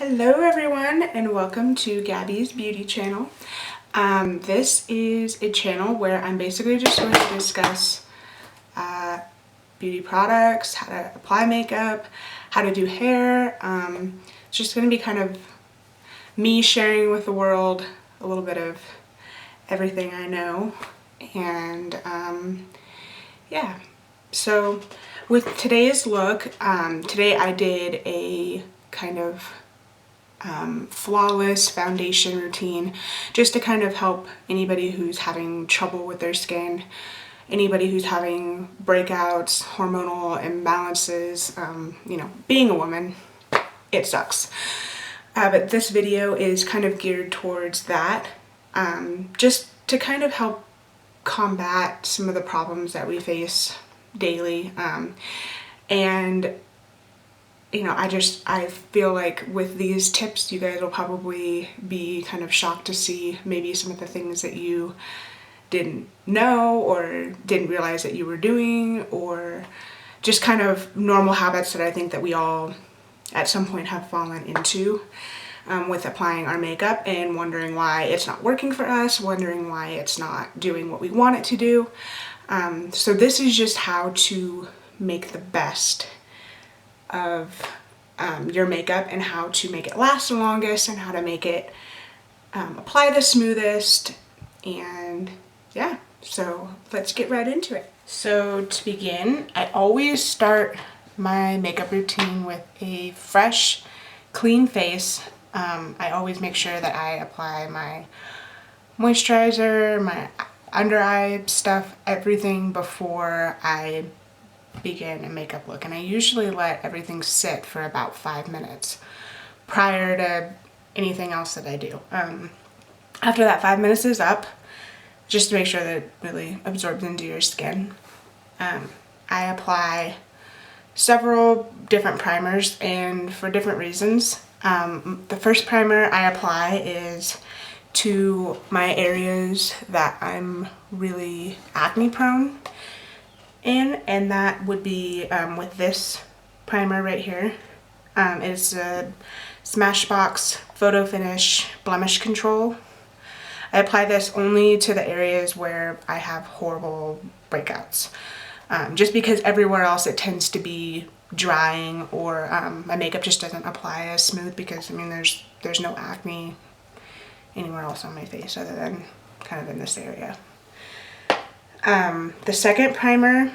Hello everyone and welcome to Gabby's Beauty Channel. This is a channel where I'm basically just going to discuss beauty products, how to apply makeup, how to do hair. It's just going to be kind of me sharing with the world a little bit of everything I know. And yeah, so with today's look, today I did a kind of flawless foundation routine just to kind of help anybody who's having trouble with their skin, anybody who's having breakouts, hormonal imbalances. You know, being a woman, it sucks. But this video is kind of geared towards that, just to kind of help combat some of the problems that we face daily. And you know, I feel like with these tips, you guys will probably be kind of shocked to see maybe some of the things that you didn't know or didn't realize that you were doing, or just kind of normal habits that I think that we all at some point have fallen into with applying our makeup and wondering why it's not working for us, wondering why it's not doing what we want it to do. So this is just how to make the best of your makeup and how to make it last the longest and how to make it apply the smoothest. And yeah, so let's get right into it. So to begin, I always start my makeup routine with a fresh, clean face. I always make sure that I apply my moisturizer, my under eye stuff, everything before I begin a makeup look. And I usually let everything sit for about 5 minutes prior to anything else that I do. After that 5 minutes is up, just to make sure that it really absorbs into your skin, I apply several different primers, and for different reasons. The first primer I apply is to my areas that I'm really acne prone in, and that would be with this primer right here. It's a Smashbox Photo Finish Blemish Control. I apply this only to the areas where I have horrible breakouts, just because everywhere else it tends to be drying, or my makeup just doesn't apply as smooth, because I mean there's no acne anywhere else on my face other than kind of in this area. The second primer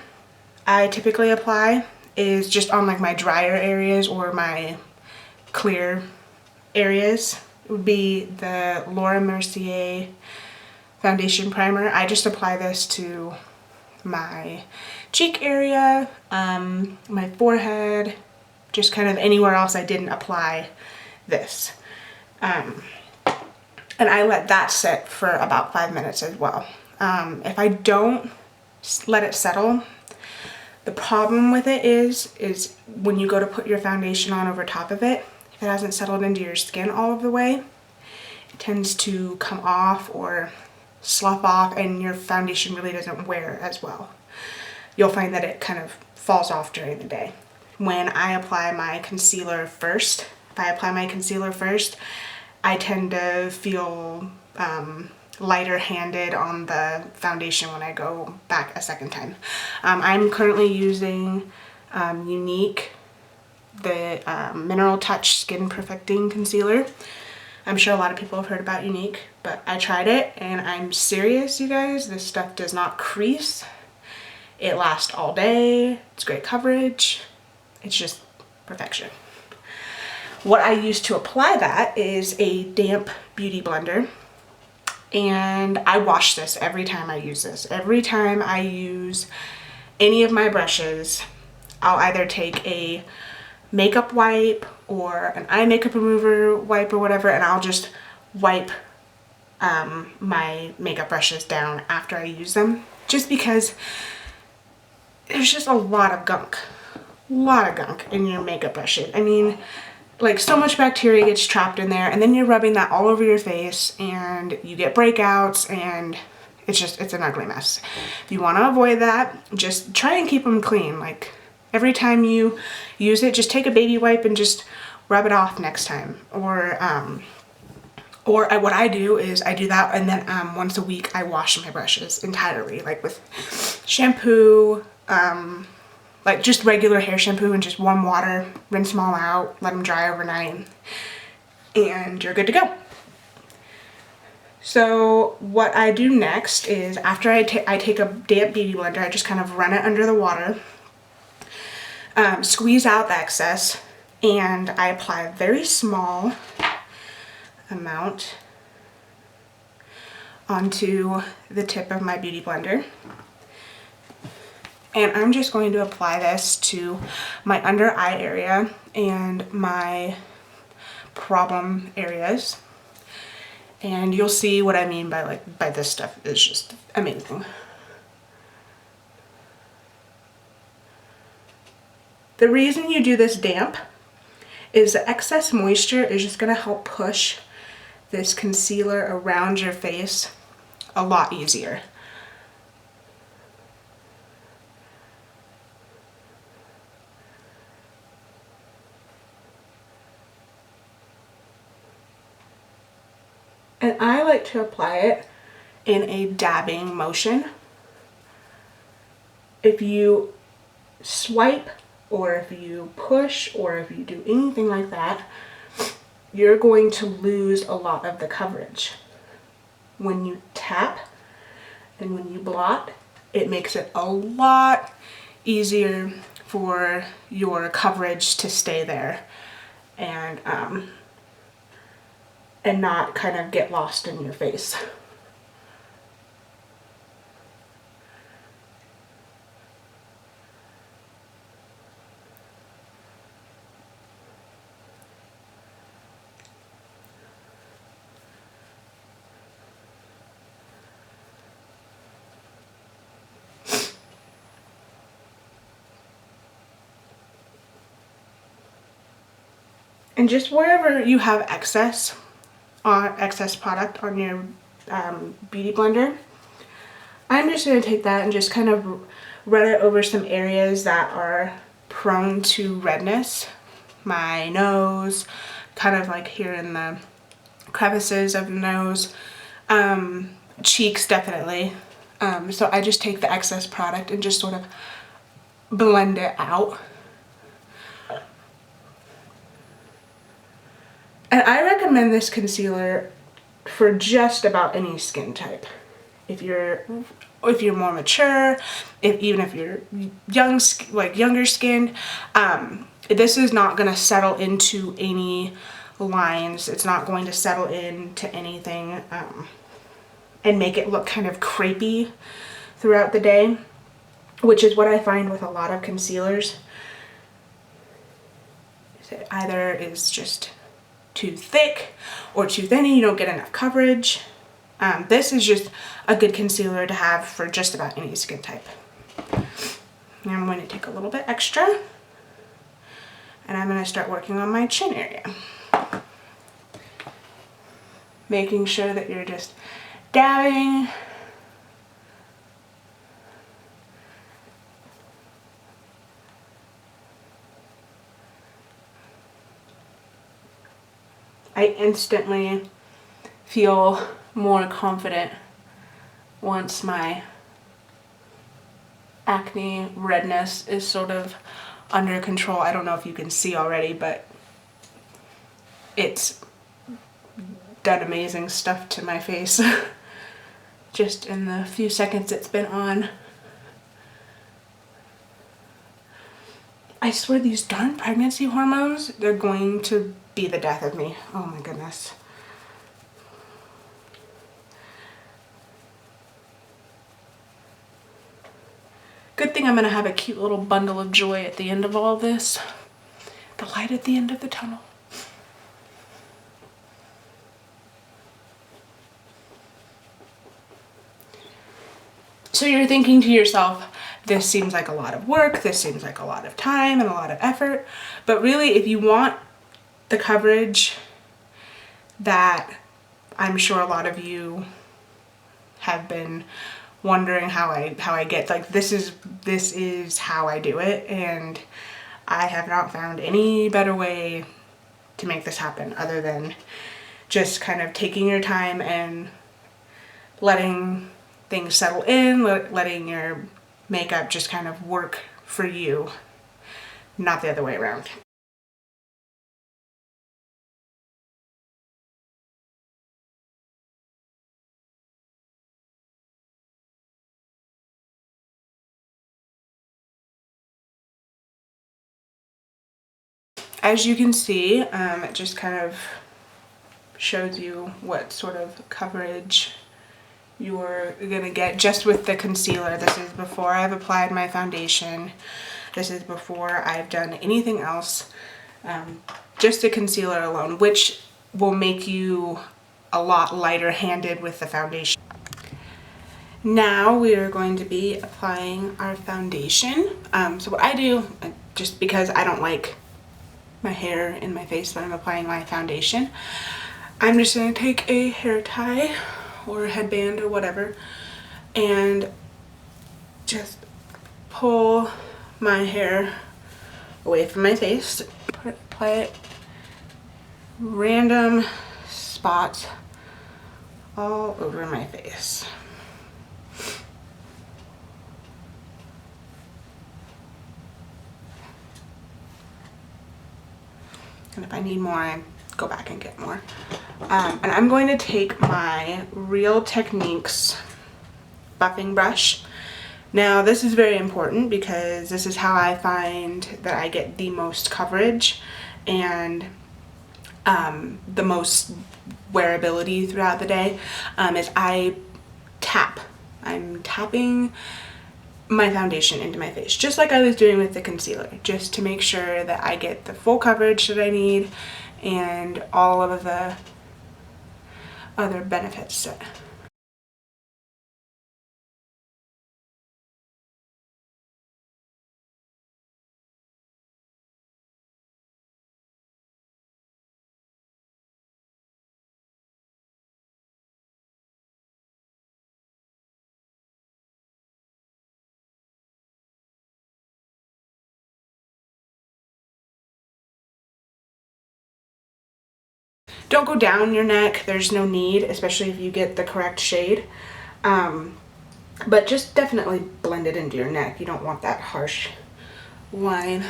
I typically apply is just on like my drier areas or my clear areas. It would be the Mercier foundation primer. I just apply this to my cheek area, my forehead, just kind of anywhere else I didn't apply this. And I let that sit for about 5 minutes as well. If I don't let it settle, the problem with it is when you go to put your foundation on over top of it, if it hasn't settled into your skin all of the way, it tends to come off or slough off, and your foundation really doesn't wear as well. You'll find that it kind of falls off during the day. When I apply my concealer first, I tend to feel lighter handed on the foundation when I go back a second time. I'm currently using Younique, the Mineral Touch Skin Perfecting Concealer. I'm sure a lot of people have heard about Younique, but I tried it and I'm serious, you guys. This stuff does not crease. It lasts all day. It's great coverage. It's just perfection. What I use to apply that is a damp beauty blender. And I wash this every time I use this. Every time I use any of my brushes, I'll either take a makeup wipe or an eye makeup remover wipe or whatever, and I'll just wipe my makeup brushes down after I use them, just because there's just a lot of gunk in your makeup brushes. I mean, like, so much bacteria gets trapped in there, and then you're rubbing that all over your face and you get breakouts, and it's an ugly mess. If you want to avoid that, just try and keep them clean. Like, every time you use it, just take a baby wipe and just rub it off next time. Or what I do is I do that, and then once a week I wash my brushes entirely, like with shampoo, like just regular hair shampoo and just warm water, rinse them all out, let them dry overnight, and you're good to go. So what I do next is after I take a damp beauty blender, I just kind of run it under the water, squeeze out the excess, and I apply a very small amount onto the tip of my beauty blender. And I'm just going to apply this to my under eye area and my problem areas. And you'll see what I mean by this stuff is just amazing. The reason you do this damp is the excess moisture is just going to help push this concealer around your face a lot easier. And I like to apply it in a dabbing motion. If you swipe, or if you push, or if you do anything like that, you're going to lose a lot of the coverage. When you tap and when you blot, it makes it a lot easier for your coverage to stay there and not kind of get lost in your face. And just wherever you have excess product on your beauty blender, I'm just going to take that and just kind of run it over some areas that are prone to redness. My nose, kind of like here in the crevices of the nose, cheeks definitely. So I just take the excess product and just sort of blend it out. And I recommend this concealer for just about any skin type. If you're more mature, even if you're younger skinned, this is not going to settle into any lines. It's not going to settle into anything and make it look kind of crepey throughout the day, which is what I find with a lot of concealers. It either is just too thick or too thin and you don't get enough coverage. This is just a good concealer to have for just about any skin type. Now I'm going to take a little bit extra and I'm going to start working on my chin area. Making sure that you're just dabbing. I instantly feel more confident once my acne redness is sort of under control. I don't know if you can see already, but it's done amazing stuff to my face just in the few seconds it's been on. I swear these darn pregnancy hormones, they're going to be the death of me. Oh my goodness. Good thing I'm gonna have a cute little bundle of joy at the end of all this. The light at the end of the tunnel. So you're thinking to yourself, this seems like a lot of work, this seems like a lot of time and a lot of effort, but really if you want the coverage that I'm sure a lot of you have been wondering how I get, like this is how I do it, and I have not found any better way to make this happen other than just kind of taking your time and letting things settle in, letting your makeup just kind of work for you, not the other way around. As you can see, it just kind of shows you what sort of coverage you're gonna get just with the concealer. This is before I've applied my foundation. This is before I've done anything else. Just the concealer alone, which will make you a lot lighter handed with the foundation. Now we are going to be applying our foundation. So what I do, just because I don't like my hair in my face when I'm applying my foundation, I'm just going to take a hair tie or a headband or whatever and just pull my hair away from my face, apply it random spots all over my face. And if I need more, I go back and get more. And I'm going to take my Real Techniques buffing brush. Now this is very important because this is how I find that I get the most coverage and the most wearability throughout the day, is I tap. I'm tapping my foundation into my face, just like I was doing with the concealer, just to make sure that I get the full coverage that I need and all of the other benefits. Don't go down your neck, there's no need, especially if you get the correct shade. But just definitely blend it into your neck. You don't want that harsh line.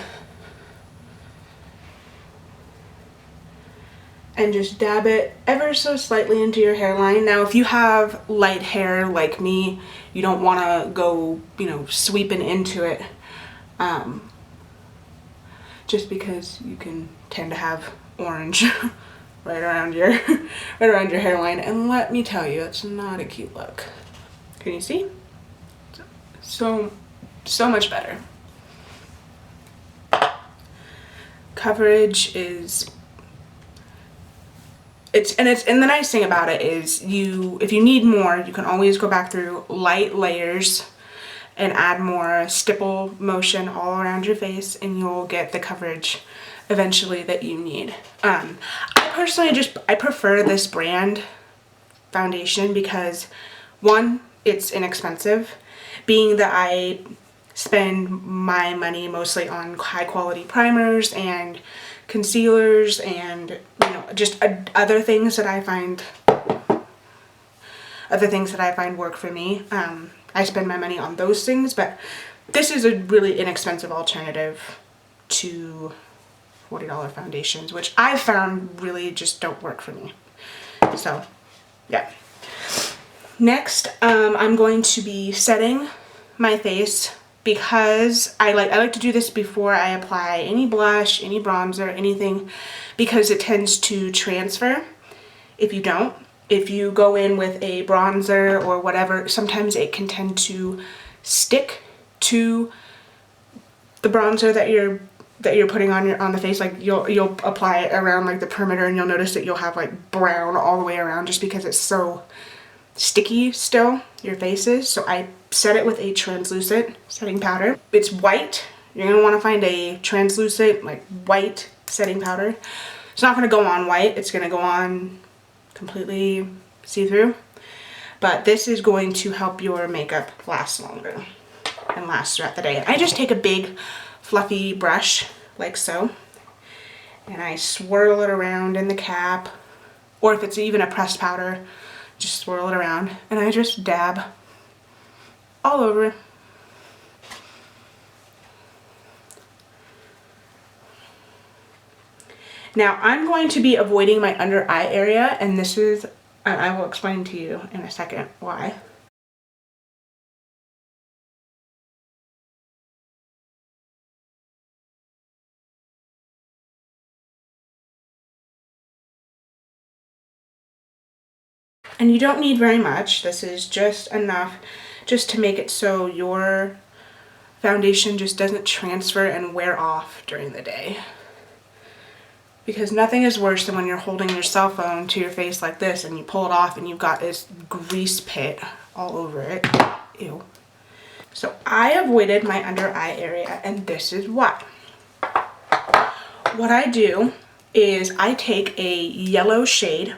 And just dab it ever so slightly into your hairline. Now if you have light hair like me, you don't want to go, you know, sweeping into it, just because you can tend to have orange right around your hairline, and let me tell you, it's not a cute look. Can you see? So much better. Coverage is, and the nice thing about it is if you need more, you can always go back through light layers and add more stipple motion all around your face, and you'll get the coverage eventually that you need. I personally I prefer this brand foundation because, one, it's inexpensive, being that I spend my money mostly on high quality primers and concealers and, you know, just other things that I find work for me. I spend my money on those things, but this is a really inexpensive alternative to $40 foundations, which I've found really just don't work for me. So yeah. Next, I'm going to be setting my face, because I like to do this before I apply any blush, any bronzer, anything, because it tends to transfer if you don't. If you go in with a bronzer or whatever, sometimes it can tend to stick to the bronzer that you're putting on the face. Like you'll apply it around like the perimeter, and you'll notice that you'll have like brown all the way around just because it's so sticky still, your face is. So I set it with a translucent setting powder. It's white. You're gonna want to find a translucent, like white setting powder. It's not gonna go on white, it's gonna go on completely see-through, but this is going to help your makeup last longer and last throughout the day. I just take a big fluffy brush like so, and I swirl it around in the cap, or if it's even a pressed powder, just swirl it around, and I just dab all over. Now I'm going to be avoiding my under eye area, and this is, I will explain to you in a second why. And you don't need very much. This is just enough just to make it so your foundation just doesn't transfer and wear off during the day. Because nothing is worse than when you're holding your cell phone to your face like this and you pull it off and you've got this grease pit all over it. Ew. So I avoided my under eye area, and this is why. What I do is I take a yellow shade,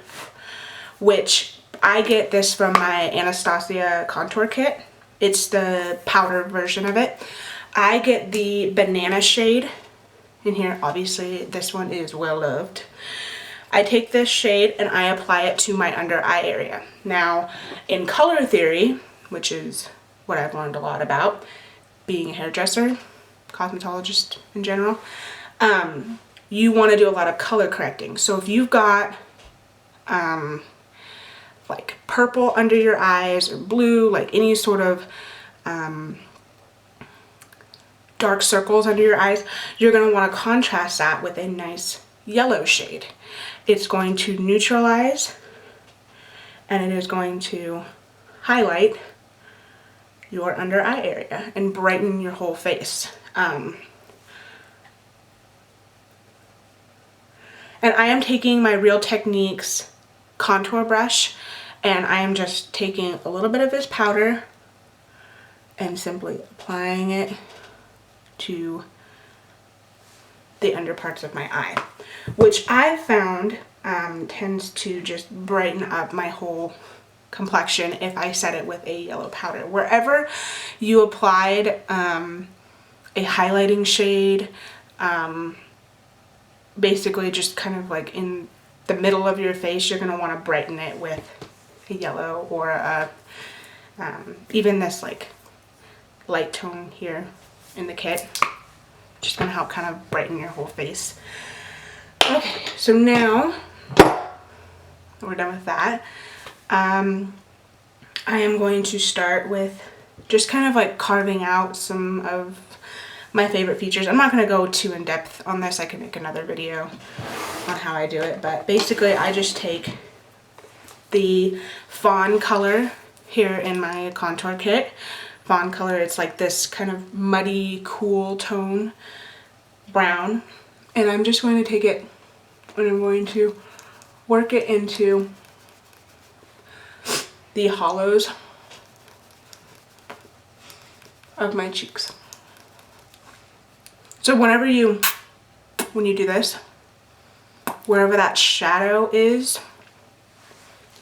which I get this from my Anastasia contour kit. It's the powder version of it. I get the banana shade in here. Obviously, this one is well loved. I take this shade and I apply it to my under eye area. Now, in color theory, which is what I've learned a lot about, being a hairdresser, cosmetologist in general, you want to do a lot of color correcting. So if you've got like purple under your eyes or blue, like any sort of dark circles under your eyes, you're going to want to contrast that with a nice yellow shade. It's going to neutralize and it is going to highlight your under eye area and brighten your whole face. And I am taking my Real Techniques contour brush, and I am just taking a little bit of this powder and simply applying it to the under parts of my eye, which I found tends to just brighten up my whole complexion if I set it with a yellow powder. Wherever you applied a highlighting shade, basically just kind of like in the middle of your face, you're going to want to brighten it with a yellow or a, even this like light tone here in the kit. Just going to help kind of brighten your whole face. Okay, so now we're done with that. I am going to start with just kind of like carving out some of my favorite features. I'm not going to go too in depth on this. I can make another video on how I do it, but basically I just take the Fawn color here in my contour kit. Fawn color, it's like this kind of muddy, cool tone brown, and I'm just going to take it and I'm going to work it into the hollows of my cheeks. So when you do this, wherever that shadow is,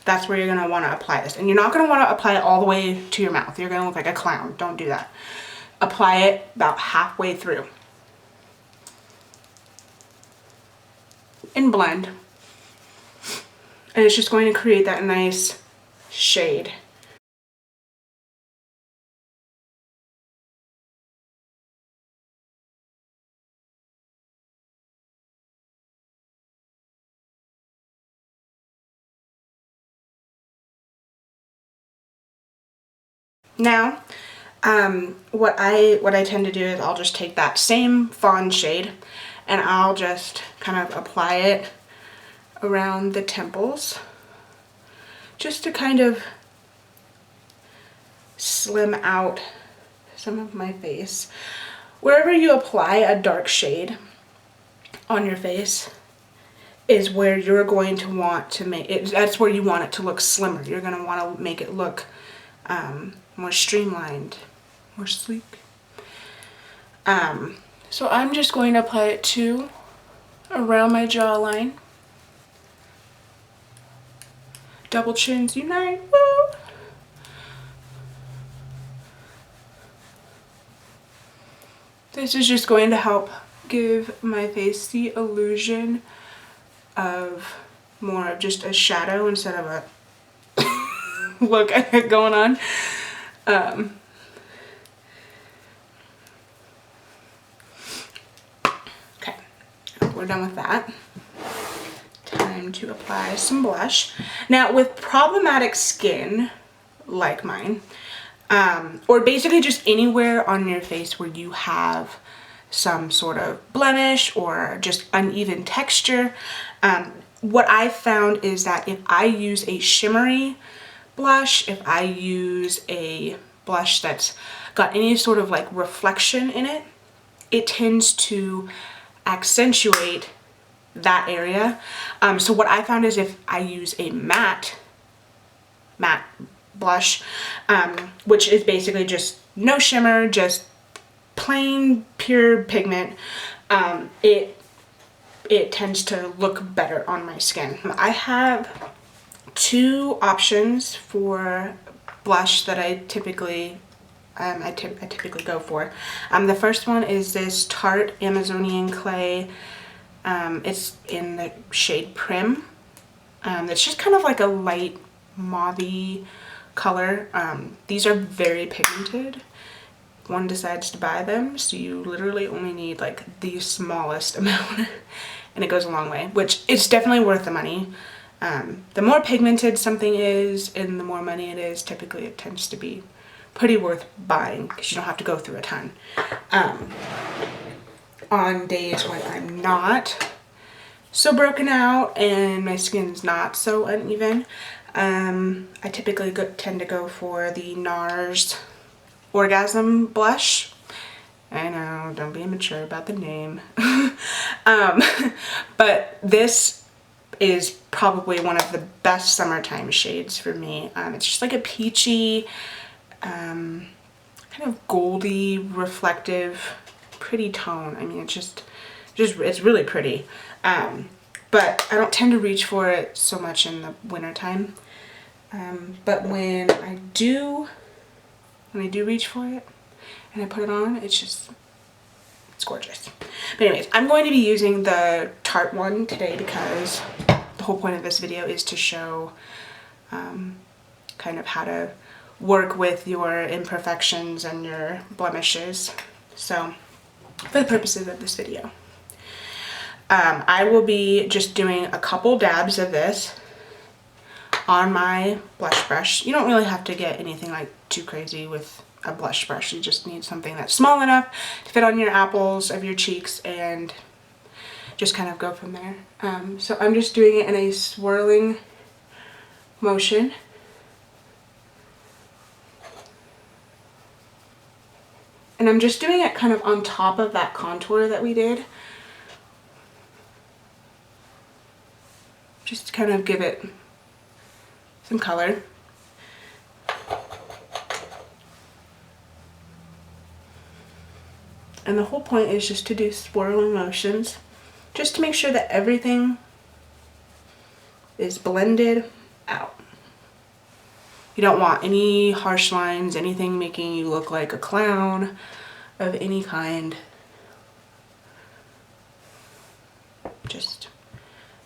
that's where you're going to want to apply this. And you're not going to want to apply it all the way to your mouth. You're going to look like a clown. Don't do that. Apply it about halfway through. And blend. And it's just going to create that nice shade. Now, what I tend to do is I'll just take that same Fawn shade and I'll just kind of apply it around the temples, just to kind of slim out some of my face. Wherever you apply a dark shade on your face is where you're going to want to make it, that's where you want it to look slimmer. You're going to want to make it look more streamlined, more sleek. So I'm just going to apply it to around my jawline. Double chins unite. Woo! This is just going to help give my face the illusion of more of just a shadow instead of a look going on. Okay, we're done with that. Time to apply some blush. Now with problematic skin like mine, or basically just anywhere on your face where you have some sort of blemish or just uneven texture, what I found is that if I use a shimmery blush, if I use a blush that's got any sort of like reflection in it, it tends to accentuate that area. So what I found is if I use a matte blush, which is basically just no shimmer, just plain pure pigment, it tends to look better on my skin. I have two options for blush that I typically go for. The first one is this Tarte Amazonian Clay. It's in the shade Prim. It's just kind of like a light mauve-y color. These are very pigmented. One decides to buy them, so you literally only need like the smallest amount and it goes a long way, which it's definitely worth the money. The more pigmented something is and the more money it is, typically it tends to be pretty worth buying because you don't have to go through a ton. On days when I'm not so broken out and my skin's not so uneven, I typically tend to go for the NARS Orgasm blush. I know, don't be immature about the name. But this is probably one of the best summertime shades for me. It's just like a peachy, kind of goldy, reflective, pretty tone. I mean, it's really pretty. But I don't tend to reach for it so much in the wintertime. But when I do reach for it and I put it on, it's gorgeous. But anyways, I'm going to be using the Tarte one today because the whole point of this video is to show kind of how to work with your imperfections and your blemishes. So for the purposes of this video, I will be just doing a couple dabs of this on my blush brush. You don't really have to get anything like too crazy with a blush brush. You just need something that's small enough to fit on your apples of your cheeks and just kind of go from there. So I'm just doing it in a swirling motion. And I'm just doing it kind of on top of that contour that we did. Just to kind of give it some color. And the whole point is just to do swirling motions, just to make sure that everything is blended out. You don't want any harsh lines, anything making you look like a clown of any kind. Just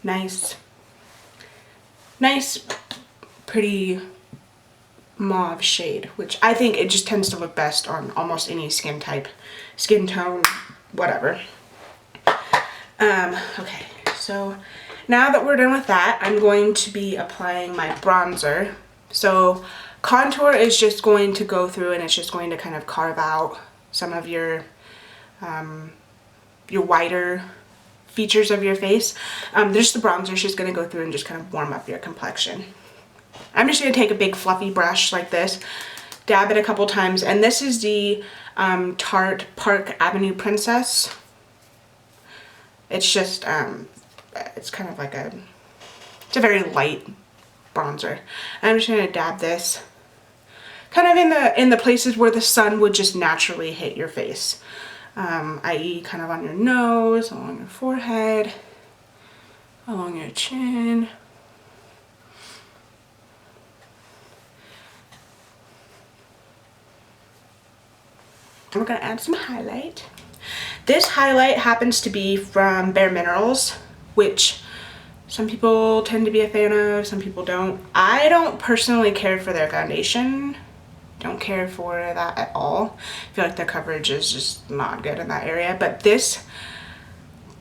nice, pretty mauve shade, which I think it just tends to look best on almost any skin type, skin tone, whatever. Okay, so now that we're done with that, I'm going to be applying my bronzer. So contour is just going to go through and it's just going to kind of carve out some of your whiter features of your face. Just the bronzer is just going to go through and just kind of warm up your complexion. I'm just going to take a big fluffy brush like this, dab it a couple times, and this is the Tarte Park Avenue Princess. It's just, it's kind of like it's a very light bronzer. I'm just going to dab this kind of in the places where the sun would just naturally hit your face, i.e. kind of on your nose, along your forehead, along your chin. And we're going to add some highlight. This highlight happens to be from Bare Minerals, which some people tend to be a fan of, some people don't. I don't personally care for their foundation. Don't care for that at all. I feel like their coverage is just not good in that area. But this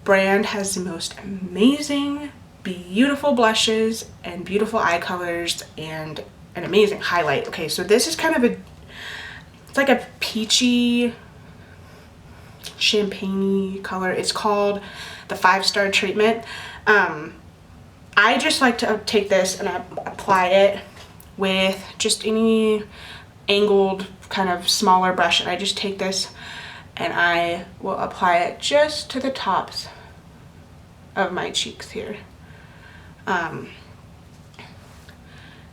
brand has the most amazing, beautiful blushes and beautiful eye colors and an amazing highlight. Okay, so this is kind of it's like a peachy, champagne-y color. It's called the 5-Star Treatment. I just like to take this and I apply it with just any angled kind of smaller brush, and I just take this and I will apply it just to the tops of my cheeks here.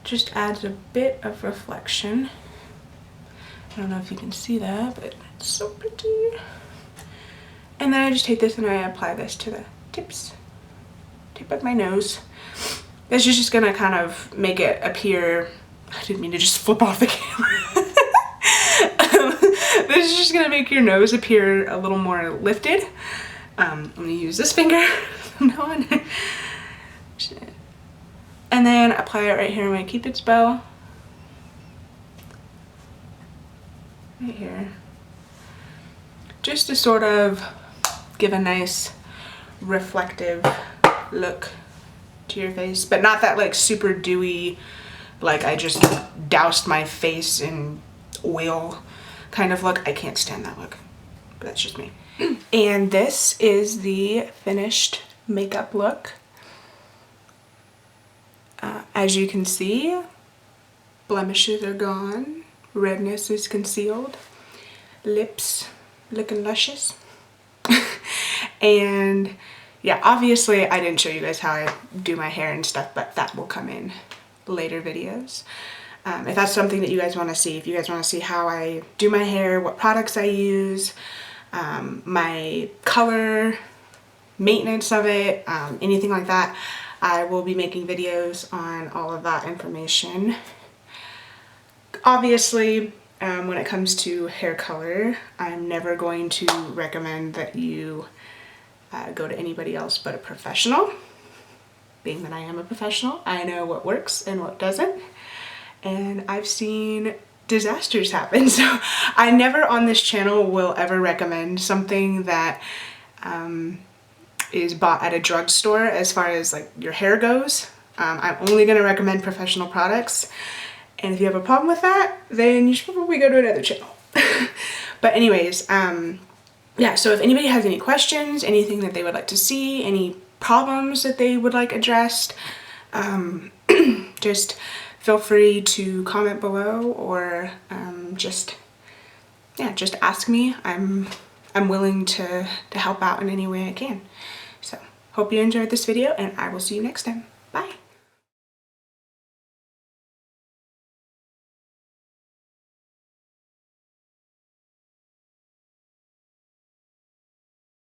Just adds a bit of reflection. I don't know if you can see that, but it's so pretty. And then I just take this and I apply this to the tip of my nose. This is just gonna kind of make it appear, I didn't mean to just flip off the camera. This is just gonna make your nose appear a little more lifted. I'm gonna use this finger from now on. And then apply it right here in my Cupid's bow. Right here. Just to sort of give a nice reflective look to your face, but not that like super dewy, like I just doused my face in oil kind of look. I can't stand that look, but that's just me. And this is the finished makeup look. As you can see, blemishes are gone, redness is concealed, lips looking luscious. And yeah, obviously I didn't show you guys how I do my hair and stuff, but that will come in later videos. If that's something that you guys want to see, if you guys want to see how I do my hair, what products I use, my color, maintenance of it, anything like that, I will be making videos on all of that information. Obviously, when it comes to hair color, I'm never going to recommend that you go to anybody else but a professional. Being that I am a professional, I know what works and what doesn't. And I've seen disasters happen. So I never on this channel will ever recommend something that is bought at a drugstore as far as like your hair goes. I'm only going to recommend professional products. And if you have a problem with that, then you should probably go to another channel. But anyways, yeah, so if anybody has any questions, anything that they would like to see, any problems that they would like addressed, just feel free to comment below, or just ask me. I'm willing to help out in any way I can. So hope you enjoyed this video, and I will see you next time.